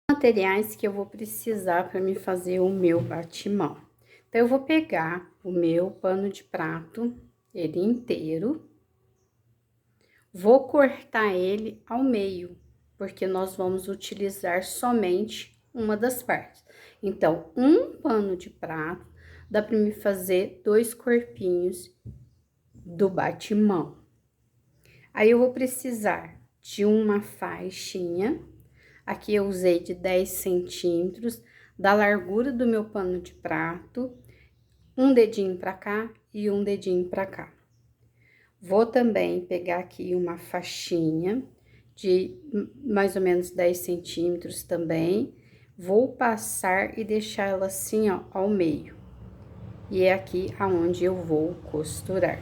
Materiais que eu vou precisar para me fazer o meu batimão. Então, eu vou pegar o meu pano de prato, ele inteiro, vou cortar ele ao meio, porque nós vamos utilizar somente uma das partes. Então, um pano de prato dá para me fazer 2 corpinhos do batimão. Aí, eu vou precisar de uma faixinha. Aqui eu usei de 10 centímetros da largura do meu pano de prato, um dedinho pra cá e um dedinho pra cá. Vou também pegar aqui uma faixinha de mais ou menos 10 centímetros também. Vou passar e deixar ela assim, ó, ao meio. E é aqui aonde eu vou costurar.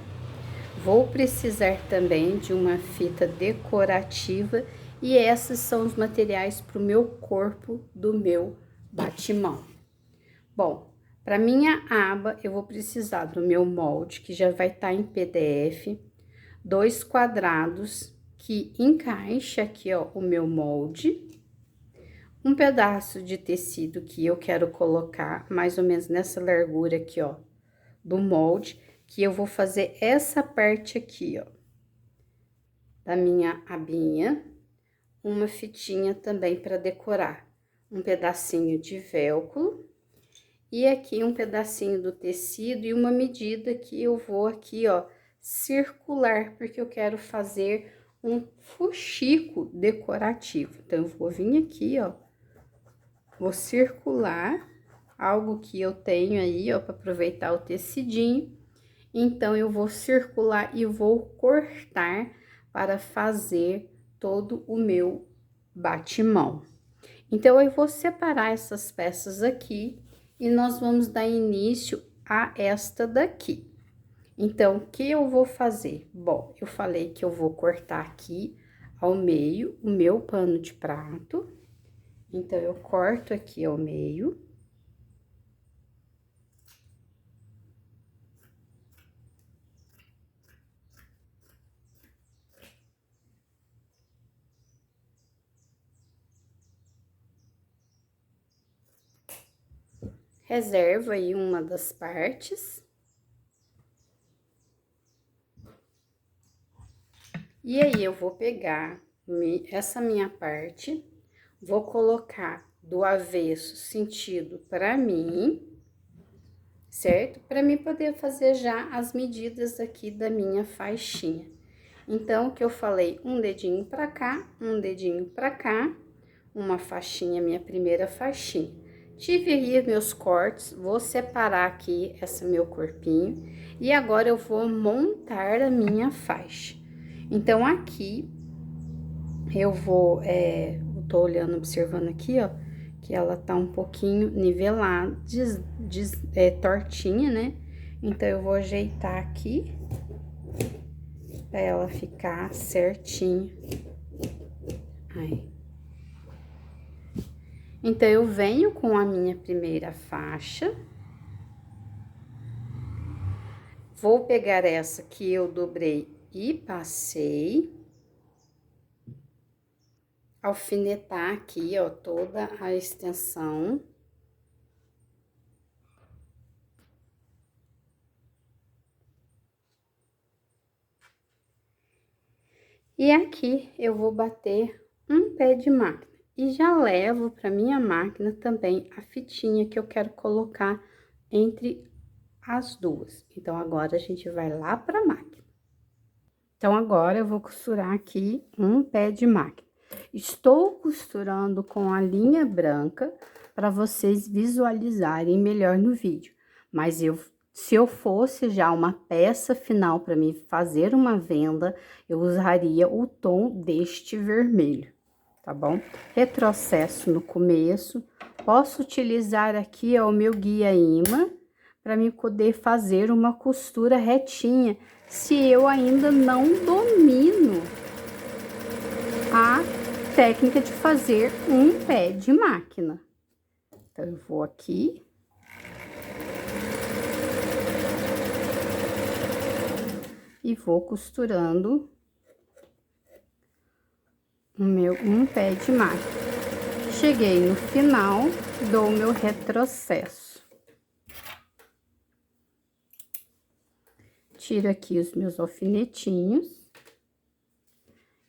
Vou precisar também de uma fita decorativa e esses são os materiais para o meu corpo do meu batimão. Bom, para minha aba eu vou precisar do meu molde, que já vai estar em PDF, 2 quadrados que encaixa aqui, ó, o meu molde, um pedaço de tecido que eu quero colocar mais ou menos nessa largura aqui, ó, do molde, que eu vou fazer essa parte aqui, ó, da minha abinha, uma fitinha também para decorar, um pedacinho de velcro, e aqui um pedacinho do tecido e uma medida que eu vou aqui, ó, circular, porque eu quero fazer um fuxico decorativo. Então, eu vou vir aqui, ó, vou circular algo que eu tenho aí, ó, para aproveitar o tecidinho. Então, eu vou circular e vou cortar para fazer todo o meu batimão. Então, eu vou separar essas peças aqui e nós vamos dar início a esta daqui. Então, o que eu vou fazer? Bom, eu falei que eu vou cortar aqui ao meio o meu pano de prato. Então, eu corto aqui ao meio. Reservo aí uma das partes. E aí, eu vou pegar essa minha parte, vou colocar do avesso sentido para mim, certo? Para mim poder fazer já as medidas aqui da minha faixinha. Então, o que eu falei, um dedinho para cá, um dedinho para cá, uma faixinha, minha primeira faixinha. Tive aí meus cortes, vou separar aqui esse meu corpinho e agora eu vou montar a minha faixa. Então, aqui eu vou, tô olhando, observando aqui, ó, que ela tá um pouquinho nivelada, tortinha, né? Então, eu vou ajeitar aqui pra ela ficar certinho. Aí. Então, eu venho com a minha primeira faixa. Vou pegar essa que eu dobrei e passei. Alfinetar aqui, ó, toda a extensão. E aqui eu vou bater um pé de máquina. E já levo para minha máquina também a fitinha que eu quero colocar entre as duas. Então, agora a gente vai lá para a máquina. Então, agora eu vou costurar aqui um pé de máquina. Estou costurando com a linha branca para vocês visualizarem melhor no vídeo. Mas se eu fosse já uma peça final para mim fazer uma venda, eu usaria o tom deste vermelho, tá bom? Retrocesso no começo. Posso utilizar aqui, ó, o meu guia imã para mim poder fazer uma costura retinha, se eu ainda não domino a técnica de fazer um pé de máquina. Então, eu vou aqui. E vou costurando um pé de máquina. cheguei no final, dou o meu retrocesso. Tiro aqui os meus alfinetinhos.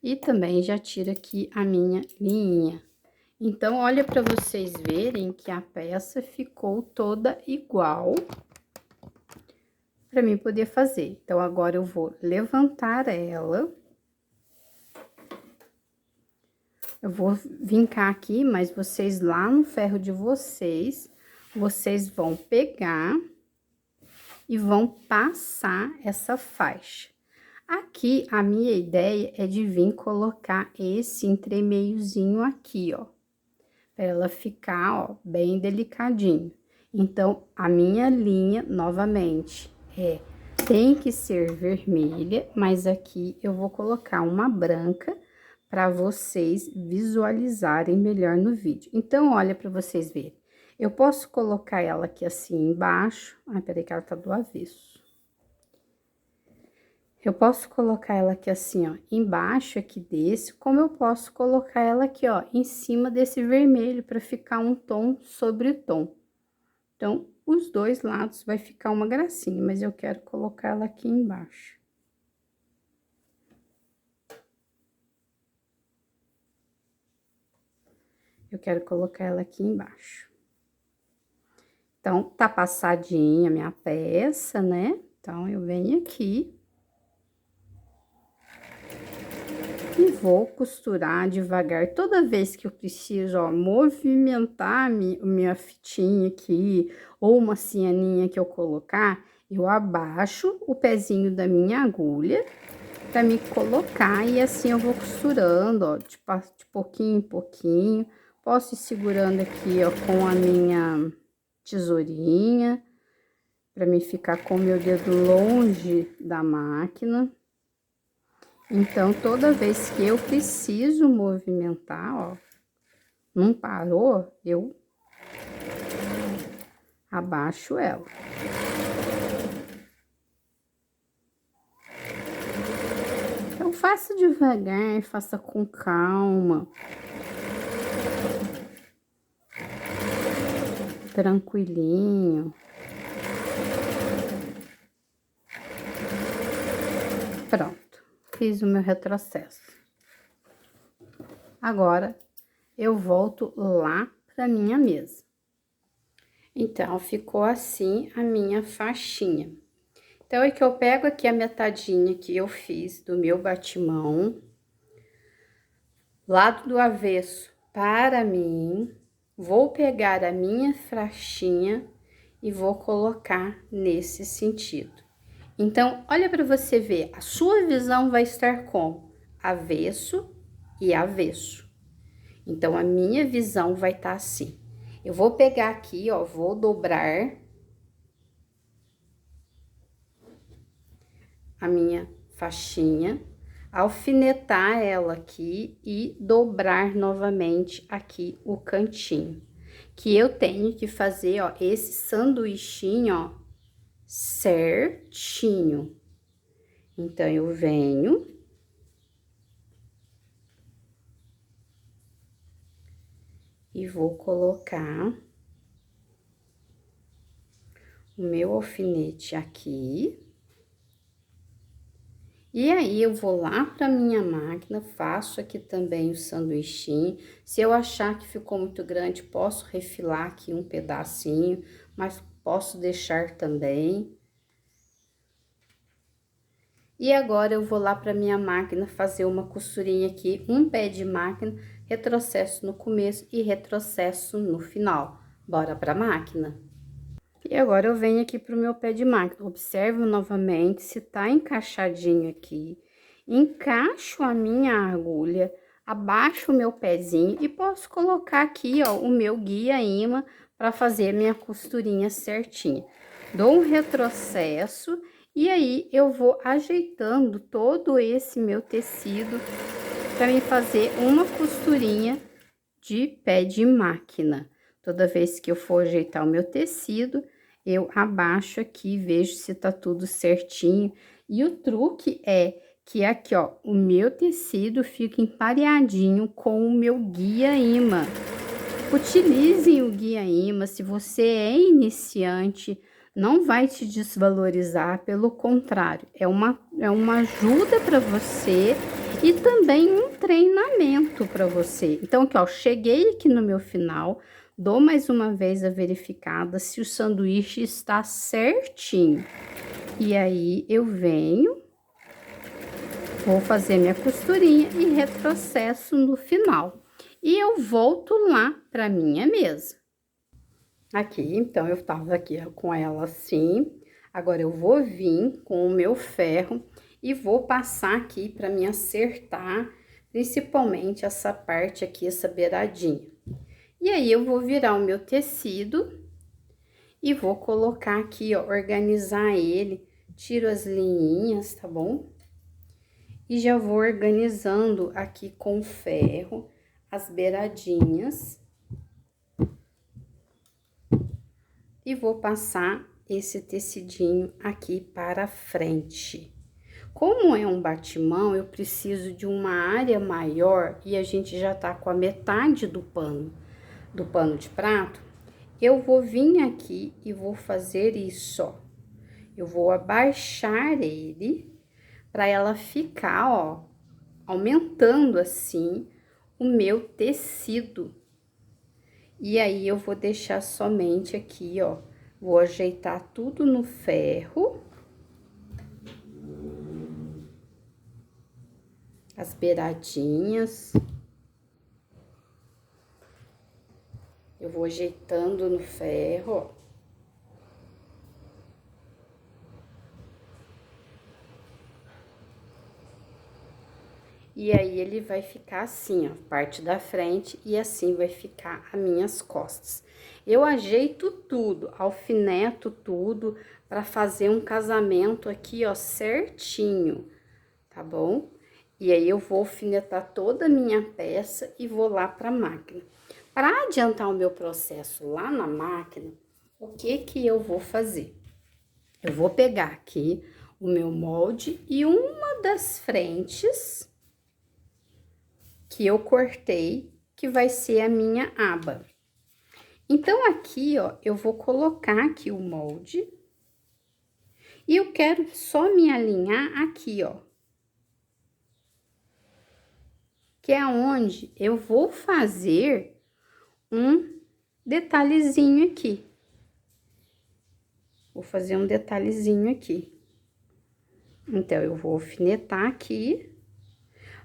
E também já tiro aqui a minha linha. Então, olha para vocês verem que a peça ficou toda igual para mim poder fazer. Então, agora eu vou levantar ela. Eu vou vincar aqui, mas vocês lá no ferro de vocês, vocês vão pegar e vão passar essa faixa. Aqui, a minha ideia é de vir colocar esse entremeiozinho aqui, ó. Pra ela ficar, ó, bem delicadinho. Então, a minha linha, novamente, tem que ser vermelha, mas aqui eu vou colocar uma branca para vocês visualizarem melhor no vídeo. Então, olha para vocês verem. Eu posso colocar ela aqui assim embaixo. Ai, peraí que ela tá do avesso. Eu posso colocar ela aqui assim, ó, embaixo aqui desse, como eu posso colocar ela aqui, ó, em cima desse vermelho, para ficar um tom sobre tom. Então, os dois lados vai ficar uma gracinha, mas eu quero colocar ela aqui embaixo. Eu quero colocar ela aqui embaixo. Então, tá passadinha a minha peça, né? Então, eu venho aqui. E vou costurar devagar. Toda vez que eu preciso, ó, movimentar minha fitinha aqui, ou uma cianinha que eu colocar, eu abaixo o pezinho da minha agulha pra me colocar, e assim eu vou costurando, ó, de pouquinho em pouquinho. Posso ir segurando aqui, ó, com a minha tesourinha, pra me ficar com o meu dedo longe da máquina. Então, toda vez que eu preciso movimentar, ó, não parou, eu abaixo ela. Então, faça devagar, faça com calma. Tranquilinho. Pronto, fiz o meu retrocesso. Agora, eu volto lá pra minha mesa. Então, ficou assim a minha faixinha. Então, é que eu pego aqui a metadinha que eu fiz do meu batimão, lado do avesso para mim, vou pegar a minha faixinha e vou colocar nesse sentido. Então, olha para você ver, a sua visão vai estar como? Avesso e avesso. Então, a minha visão vai estar assim. Eu vou pegar aqui, ó, vou dobrar a minha faixinha, alfinetar ela aqui e dobrar novamente aqui o cantinho. Que eu tenho que fazer, ó, esse sanduichinho, ó, certinho. Então, eu venho e vou colocar o meu alfinete aqui. E aí, eu vou lá pra minha máquina, faço aqui também o sanduichinho. Se eu achar que ficou muito grande, posso refilar aqui um pedacinho, mas posso deixar também. E agora, eu vou lá pra minha máquina fazer uma costurinha aqui, um pé de máquina, retrocesso no começo e retrocesso no final. Bora pra máquina? E agora, eu venho aqui pro meu pé de máquina, observo novamente se tá encaixadinho aqui, encaixo a minha agulha, abaixo o meu pezinho e posso colocar aqui, ó, o meu guia imã para fazer minha costurinha certinha. Dou um retrocesso e aí eu vou ajeitando todo esse meu tecido para me fazer uma costurinha de pé de máquina. Toda vez que eu for ajeitar o meu tecido, eu abaixo aqui, vejo se tá tudo certinho. E o truque é que aqui, ó, o meu tecido fica empareadinho com o meu guia imã. Utilizem o guia imã. Se você é iniciante, não vai te desvalorizar, pelo contrário, é uma ajuda para você e também um treinamento para você. Então, aqui, ó, cheguei aqui no meu final, dou mais uma vez a verificada se o sanduíche está certinho. E aí, eu venho, vou fazer minha costurinha e retrocesso no final. E eu volto lá para minha mesa. Aqui, então, eu tava aqui com ela assim. Agora, eu vou vir com o meu ferro e vou passar aqui para me acertar, principalmente essa parte aqui, essa beiradinha. E aí, eu vou virar o meu tecido e vou colocar aqui, ó, organizar ele. Tiro as linhinhas, tá bom? E já vou organizando aqui com o ferro as beiradinhas. E vou passar esse tecidinho aqui para frente. Como é um batimão, eu preciso de uma área maior e a gente já tá com a metade do pano de prato. Eu vou vir aqui e vou fazer isso, ó. Eu vou abaixar ele para ela ficar, ó, aumentando assim o meu tecido. E aí, eu vou deixar somente aqui, ó, vou ajeitar tudo no ferro. As beiradinhas. Eu vou ajeitando no ferro, ó. E aí, ele vai ficar assim, ó, parte da frente, e assim vai ficar as minhas costas. Eu ajeito tudo, alfineto tudo, para fazer um casamento aqui, ó, certinho, tá bom? E aí, eu vou alfinetar toda a minha peça e vou lá pra máquina. Para adiantar o meu processo lá na máquina, o que que eu vou fazer? Eu vou pegar aqui o meu molde e uma das frentes que eu cortei, que vai ser a minha aba. Então, aqui, ó, eu vou colocar aqui o molde. E eu quero só me alinhar aqui, ó. Que é onde eu vou fazer um detalhezinho aqui. Vou fazer um detalhezinho aqui. Então, eu vou alfinetar aqui.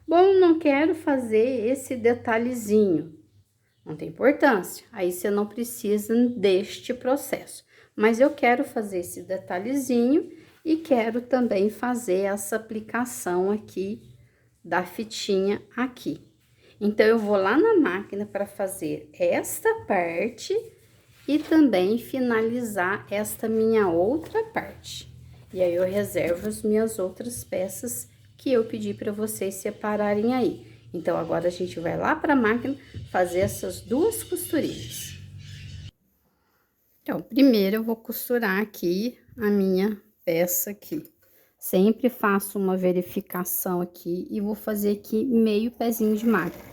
Bom, não quero fazer esse detalhezinho. Não tem importância. Aí, você não precisa deste processo. Mas eu quero fazer esse detalhezinho e quero também fazer essa aplicação aqui da fitinha aqui. Então, eu vou lá na máquina para fazer esta parte e também finalizar esta minha outra parte. E aí, eu reservo as minhas outras peças que eu pedi para vocês separarem aí. Então, agora a gente vai lá para a máquina fazer essas duas costurinhas. Então, primeiro eu vou costurar aqui a minha peça aqui. Sempre faço uma verificação aqui e vou fazer aqui meio pezinho de máquina.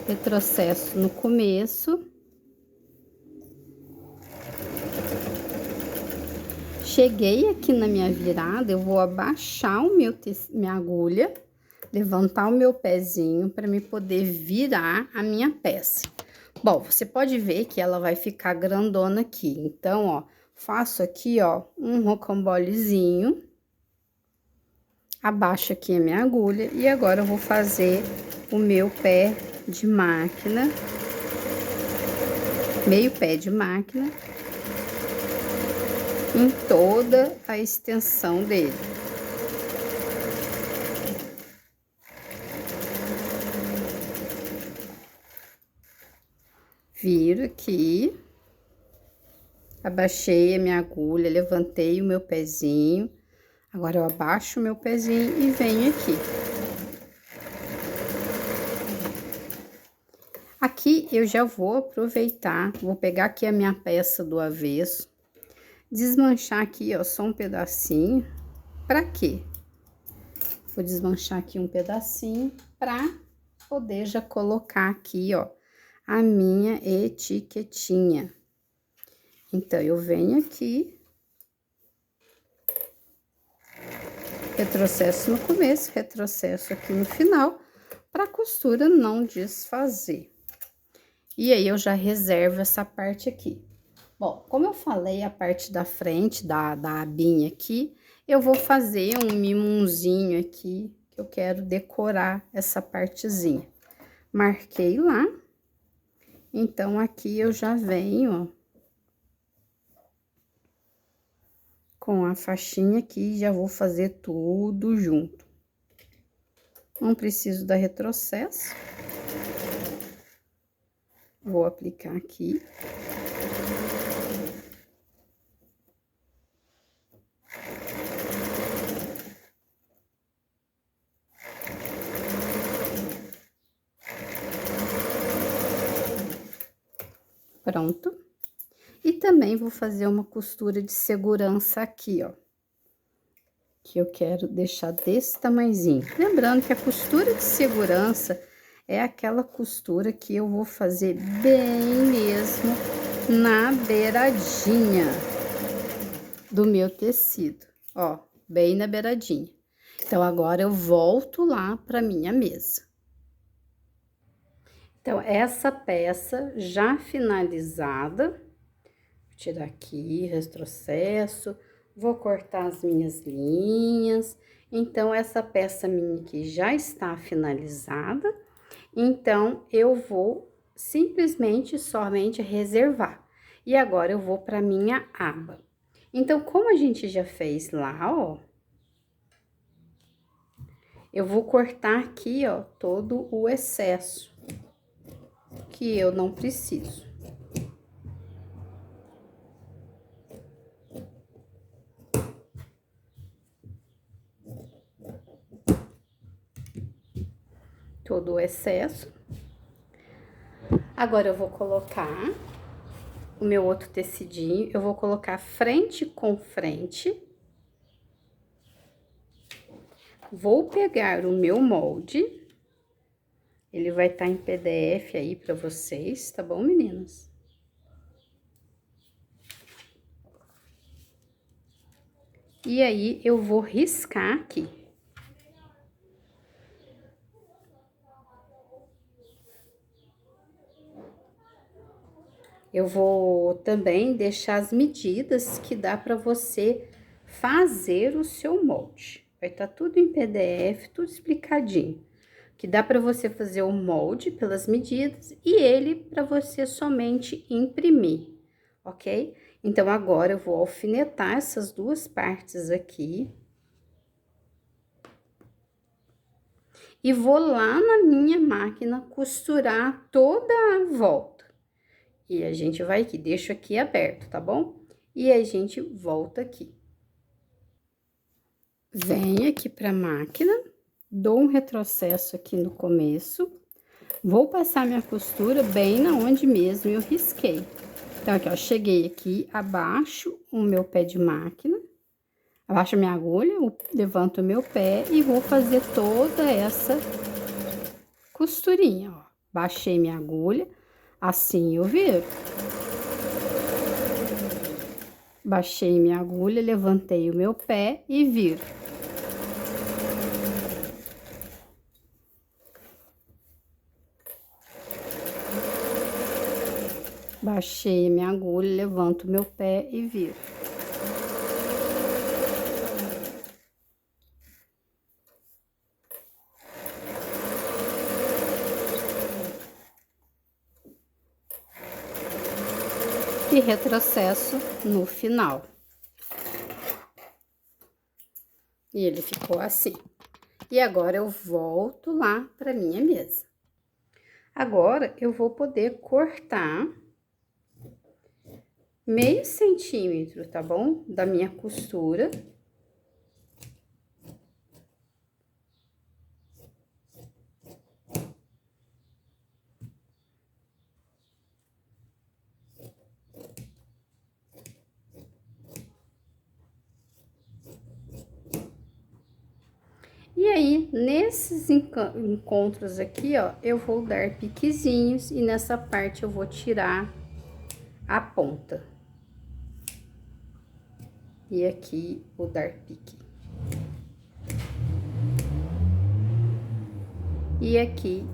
Retrocesso no começo. Cheguei aqui na minha virada, eu vou abaixar o minha agulha, levantar o meu pezinho para me poder virar a minha peça. Bom, você pode ver que ela vai ficar grandona aqui. Então, ó, faço aqui, ó, um rocambolezinho. Abaixo aqui a minha agulha e agora eu vou fazer o meu pé de máquina. Meio pé de máquina. Em toda a extensão dele. Viro aqui, abaixei a minha agulha, levantei o meu pezinho. Agora eu abaixo o meu pezinho e venho aqui. Aqui eu já vou aproveitar, vou pegar aqui a minha peça do avesso. Desmanchar aqui, ó, só um pedacinho. Pra quê? Vou desmanchar aqui um pedacinho pra poder já colocar aqui, ó, a minha etiquetinha. Então, eu venho aqui, retrocesso no começo, retrocesso aqui no final, para a costura não desfazer. E aí, eu já reservo essa parte aqui. Bom, como eu falei, a parte da frente da abinha aqui, eu vou fazer um mimozinho aqui, que eu quero decorar essa partezinha. Marquei lá. Então, aqui eu já venho, ó, com a faixinha aqui, já vou fazer tudo junto. Não preciso dar retrocesso. Vou aplicar aqui. Pronto. E também vou fazer uma costura de segurança aqui, ó. Que eu quero deixar desse tamanhozinho. Lembrando que a costura de segurança é aquela costura que eu vou fazer bem mesmo na beiradinha do meu tecido, ó, bem na beiradinha. Então, agora eu volto lá para minha mesa. Então, essa peça já finalizada, vou tirar aqui, retrocesso, vou cortar as minhas linhas. Então, essa peça minha aqui já está finalizada, então, eu vou simplesmente, somente reservar. E agora, eu vou para minha aba. Então, como a gente já fez lá, ó, eu vou cortar aqui, ó, todo o excesso que eu não preciso. Todo o excesso. Agora, eu vou colocar o meu outro tecidinho, eu vou colocar frente com frente. Vou pegar o meu molde, ele vai estar em PDF aí para vocês, tá bom, meninas? E aí, eu vou riscar aqui. Eu vou também deixar as medidas que dá para você fazer o seu molde. Vai estar tudo em PDF, tudo explicadinho. Que dá para você fazer o molde pelas medidas e ele para você somente imprimir, ok? Então, agora eu vou alfinetar essas duas partes aqui. E vou lá na minha máquina costurar toda a volta. E a gente vai aqui, deixo aqui aberto, tá bom? E a gente volta aqui. Venho aqui pra máquina, dou um retrocesso aqui no começo, vou passar minha costura bem na onde mesmo eu risquei. Então, aqui, ó, cheguei aqui, abaixo o meu pé de máquina, abaixo a minha agulha, levanto o meu pé e vou fazer toda essa costurinha, ó. Baixei minha agulha, assim eu viro. Baixei minha agulha, levantei o meu pé e viro. Baixei minha agulha, levanto o meu pé e viro. E retrocesso no final. E ele ficou assim. E agora eu volto lá para minha mesa. Agora eu vou poder cortar meio centímetro, tá bom? Da minha costura. E aí, E nesses encontros aqui, ó, eu vou dar piquezinhos e nessa parte eu vou tirar a ponta. E aqui vou dar pique. E aqui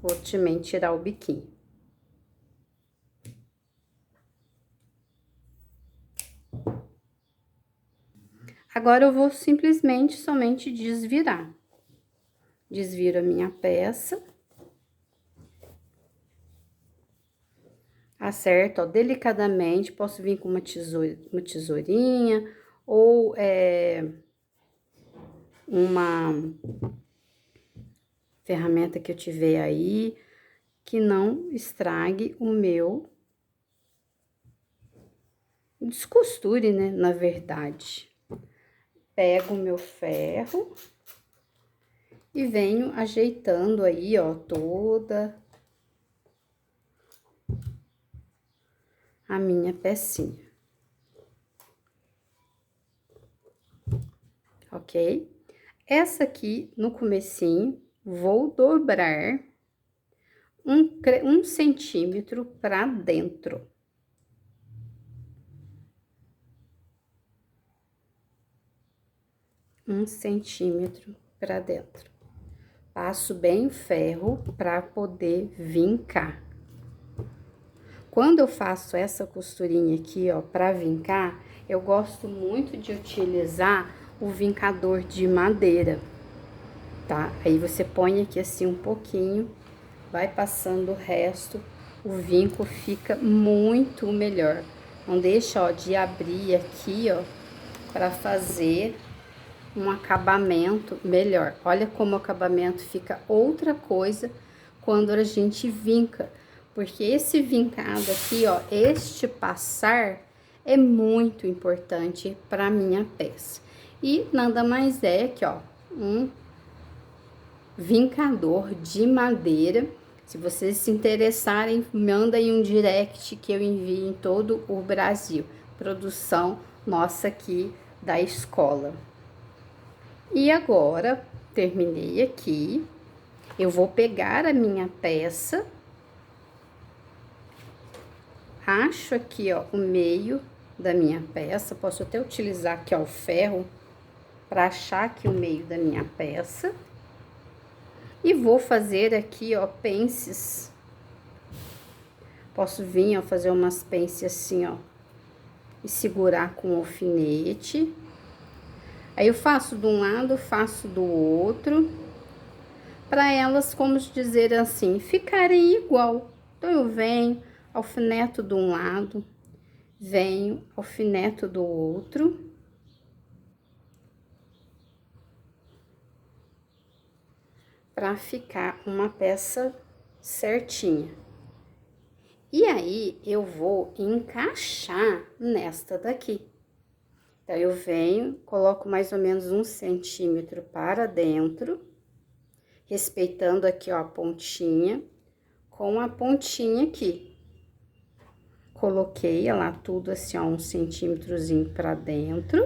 vou também tirar o biquinho. Agora eu vou simplesmente somente desvirar. Desviro a minha peça. Acerto, ó, delicadamente, posso vir com uma tesourinha ou uma ferramenta que eu tiver aí, que não estrague o meu, descosture, né, na verdade. Pego o meu ferro e venho ajeitando aí, ó, toda a minha pecinha. Ok? Essa aqui, no comecinho, vou dobrar 1 centímetro para dentro. Um centímetro para dentro. Passo bem o ferro para poder vincar. Quando eu faço essa costurinha aqui, ó, para vincar, eu gosto muito de utilizar o vincador de madeira, tá? Aí você põe aqui assim um pouquinho, vai passando o resto, o vinco fica muito melhor. Não deixa, ó, de abrir aqui, ó, para fazer um acabamento melhor. Olha como o acabamento fica outra coisa quando a gente vinca, porque esse vincado aqui, ó, este passar é muito importante para minha peça. E nada mais é que, ó, um vincador de madeira. Se vocês se interessarem, manda aí um direct que eu envio em todo o Brasil. Produção nossa aqui da escola. E agora, terminei aqui, eu vou pegar a minha peça, acho aqui, ó, o meio da minha peça, posso até utilizar aqui, ó, o ferro, para achar aqui o meio da minha peça. E vou fazer aqui, ó, pences. Posso vir, ó, fazer umas pences assim, ó, e segurar com o alfinete. Aí eu faço de um lado, faço do outro, para elas, como dizer assim, ficarem igual. Então, eu venho, alfineto de um lado, venho, alfineto do outro. Para ficar uma peça certinha. E aí, eu vou encaixar nesta daqui. Então, eu venho, coloco mais ou menos 1 centímetro para dentro, respeitando aqui, ó, a pontinha, com a pontinha aqui. Coloquei ela tudo assim, ó, 1 centímetrozinho para dentro.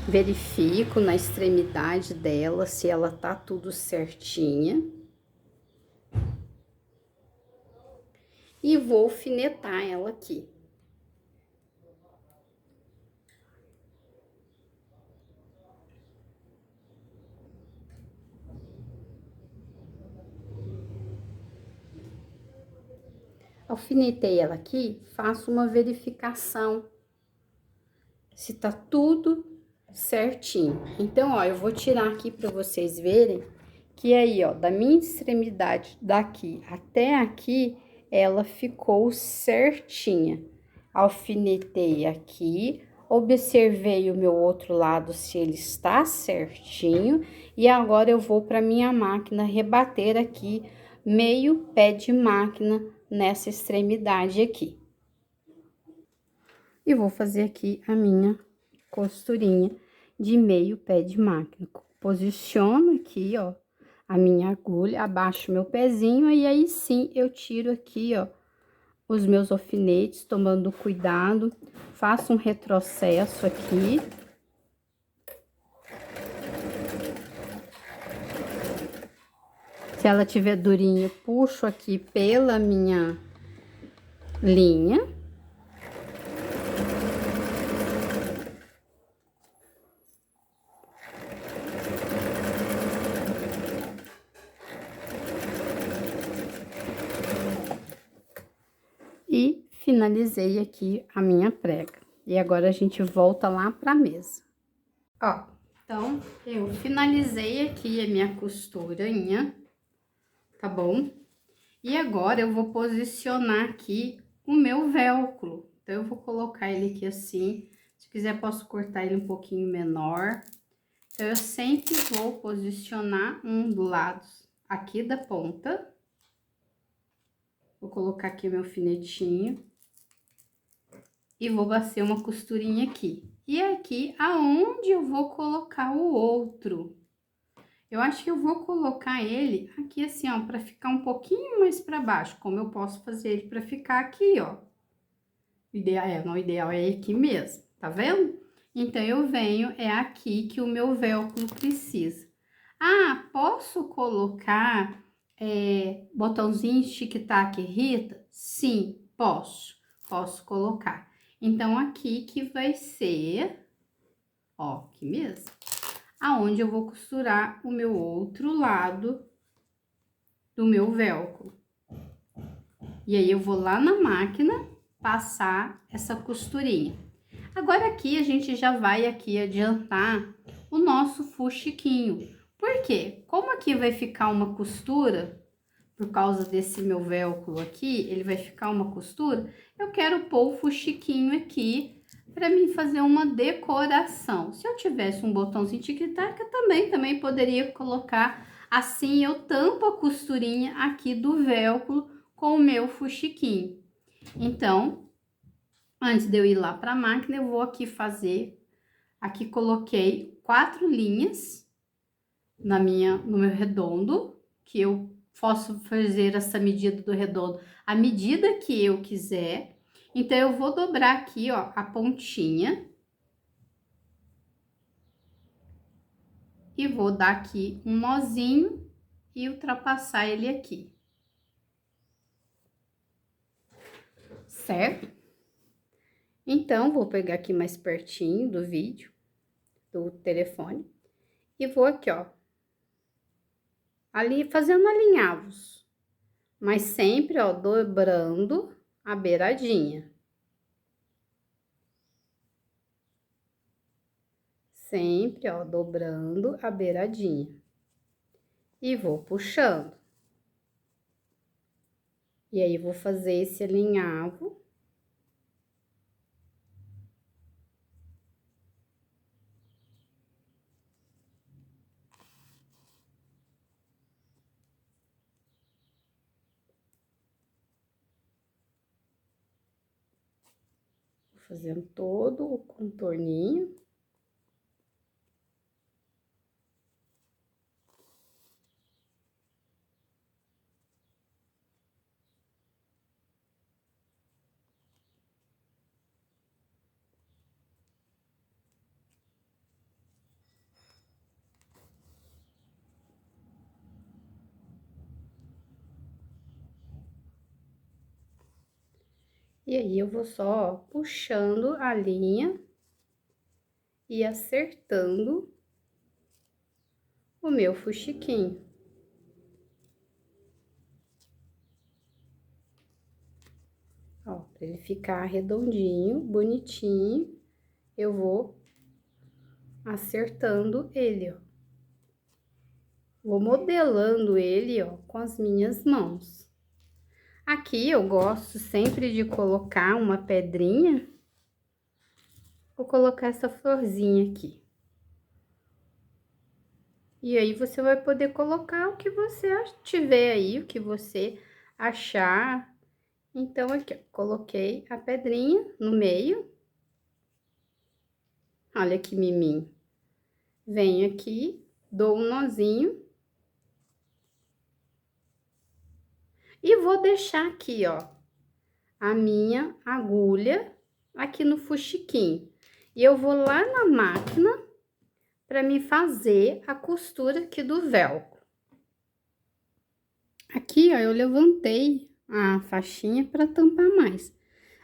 Verifico na extremidade dela se ela tá tudo certinha. E vou alfinetar ela aqui. Alfinetei ela aqui, faço uma verificação se tá tudo certinho. Então, ó, eu vou tirar aqui para vocês verem que aí, ó, da minha extremidade daqui até aqui, ela ficou certinha. Alfinetei aqui, observei o meu outro lado se ele está certinho e agora eu vou para minha máquina rebater aqui meio pé de máquina nessa extremidade aqui. E vou fazer aqui a minha costurinha de meio pé de máquina. Posiciono aqui, ó, a minha agulha, abaixo meu pezinho, e aí sim eu tiro aqui, ó, os meus alfinetes, tomando cuidado, faço um retrocesso aqui. Se ela tiver durinha, puxo aqui pela minha linha. E finalizei aqui a minha prega. E agora a gente volta lá pra mesa. Ó, então, eu finalizei aqui a minha costurinha, tá bom? E agora eu vou posicionar aqui o meu velcro. Então, eu vou colocar ele aqui assim. Se quiser, posso cortar ele um pouquinho menor. Então, eu sempre vou posicionar um do lado aqui da ponta. Vou colocar aqui o meu alfinetinho. E vou bater uma costurinha aqui. E aqui, aonde eu vou colocar o outro? Eu acho que eu vou colocar ele aqui assim, ó, pra ficar um pouquinho mais pra baixo. Como eu posso fazer ele pra ficar aqui, ó. O ideal é aqui mesmo, tá vendo? Então, eu venho, é aqui que o meu velcro precisa. Ah, posso colocar botãozinho tic-tac Rita? Sim, posso. Posso colocar. Então, aqui que vai ser, ó, aqui mesmo, aonde eu vou costurar o meu outro lado do meu velcro. E aí, eu vou lá na máquina passar essa costurinha. Agora, aqui, a gente já vai aqui adiantar o nosso fuxiquinho. Por quê? Como aqui vai ficar uma costura, por causa desse meu velcro aqui, ele vai ficar uma costura, eu quero pôr o fuxiquinho aqui para mim fazer uma decoração. Se eu tivesse um botãozinho tic-tac, eu também poderia colocar assim, eu tampo a costurinha aqui do velcro com o meu fuxiquinho. Então, antes de eu ir lá para a máquina, eu vou aqui fazer, aqui coloquei 4 linhas no meu redondo, que eu posso fazer essa medida do redondo à medida que eu quiser. Então, eu vou dobrar aqui, ó, a pontinha. E vou dar aqui um nozinho e ultrapassar ele aqui. Certo? Então, vou pegar aqui mais pertinho do vídeo, do telefone. E vou aqui, ó, ali fazendo alinhavos. Mas sempre, ó, dobrando a beiradinha. Sempre, ó, dobrando a beiradinha. E vou puxando. E aí, vou fazer esse alinhavo. Vou fazendo todo o contorninho. E aí, eu vou só puxando a linha e acertando o meu fuxiquinho. Ó, pra ele ficar redondinho, bonitinho, eu vou acertando ele, ó. Vou modelando ele, ó, com as minhas mãos. Aqui eu gosto sempre de colocar uma pedrinha. Vou colocar essa florzinha aqui. E aí, você vai poder colocar o que você tiver aí, o que você achar. Então, aqui, ó, coloquei a pedrinha no meio. Olha que miminho. Venho aqui, dou um nozinho. E vou deixar aqui, ó, a minha agulha aqui no fuxiquinho. E eu vou lá na máquina para me fazer a costura aqui do velcro. Aqui, ó, eu levantei a faixinha para tampar mais.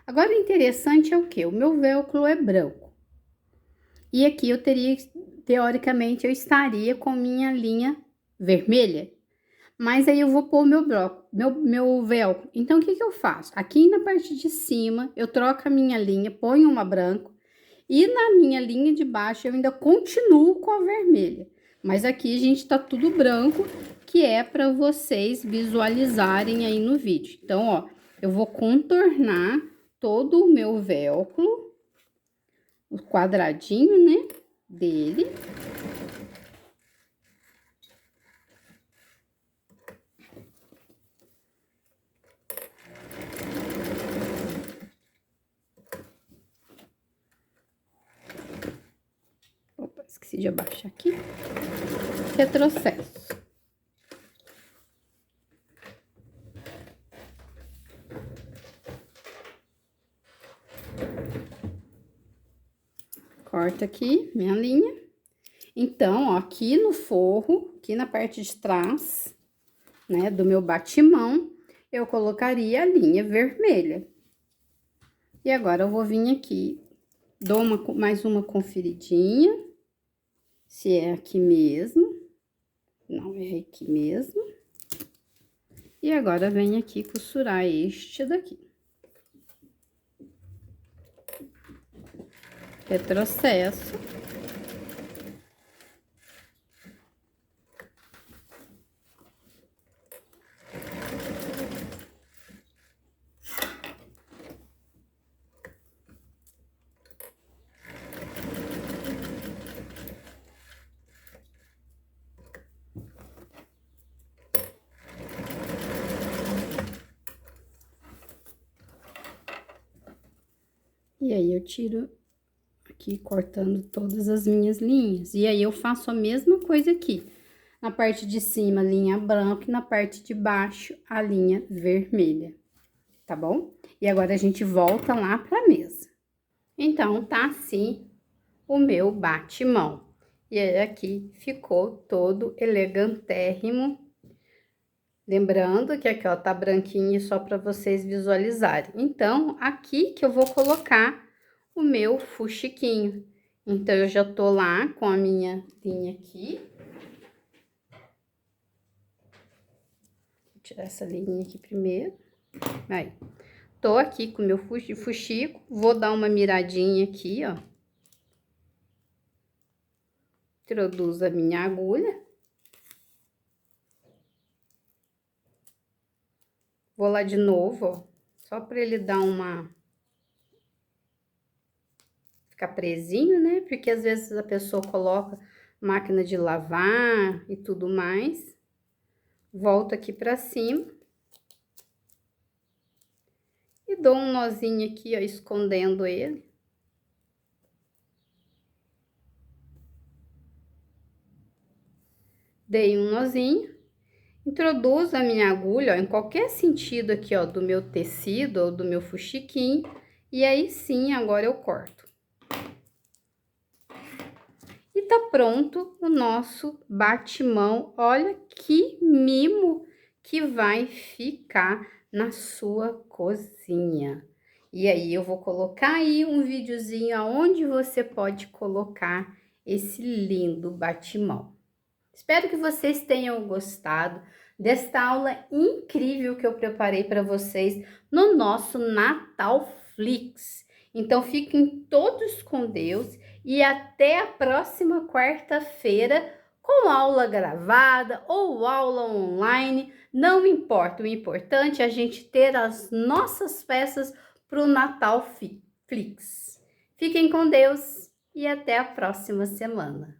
Agora, o interessante é o que? O meu velcro é branco. E aqui eu teria, teoricamente, eu estaria com minha linha vermelha. Mas aí eu vou pôr meu velcro. Então, o que que eu faço? Aqui na parte de cima, eu troco a minha linha, ponho uma branca. E na minha linha de baixo, eu ainda continuo com a vermelha. Mas aqui, gente, tá tudo branco, que é para vocês visualizarem aí no vídeo. Então, ó, eu vou contornar todo o meu velcro, o quadradinho, né, dele. Opa, esqueci de abaixar aqui. Retrocesso. Corta aqui minha linha. Então, ó, aqui no forro, aqui na parte de trás, né, do meu batimão, eu colocaria a linha vermelha. E agora, eu vou vir aqui, dou mais uma conferidinha, se é aqui mesmo. Não, é aqui mesmo. E agora, venho aqui costurar este daqui. Retrocesso. E aí, eu tiro aqui, cortando todas as minhas linhas. E aí, eu faço a mesma coisa aqui. Na parte de cima, linha branca, e na parte de baixo, a linha vermelha, tá bom? E agora, a gente volta lá pra mesa. Então, tá assim o meu batimão. E aí, aqui ficou todo elegantérrimo. Lembrando que aqui, ó, tá branquinho só para vocês visualizarem. Então, aqui que eu vou colocar o meu fuxiquinho. Então, eu já tô lá com a minha linha aqui. Vou tirar essa linha aqui primeiro. Aí, tô aqui com o meu fuxico. Vou dar uma miradinha aqui, ó. Introduzo a minha agulha. Vou lá de novo, ó, só para ele dar ficar presinho, né? Porque às vezes a pessoa coloca máquina de lavar e tudo mais. Volto aqui pra cima. E dou um nozinho aqui, ó, escondendo ele. Dei um nozinho. Introduzo a minha agulha, ó, em qualquer sentido aqui, ó, do meu tecido ou do meu fuxiquinho. E aí sim, agora eu corto. E tá pronto o nosso batimão. Olha que mimo que vai ficar na sua cozinha. E aí, eu vou colocar aí um videozinho aonde você pode colocar esse lindo batimão. Espero que vocês tenham gostado desta aula incrível que eu preparei para vocês no nosso Natal Flix. Então, fiquem todos com Deus e até a próxima quarta-feira com aula gravada ou aula online, não importa. O importante é a gente ter as nossas peças para o Natal Flix. Fiquem com Deus e até a próxima semana.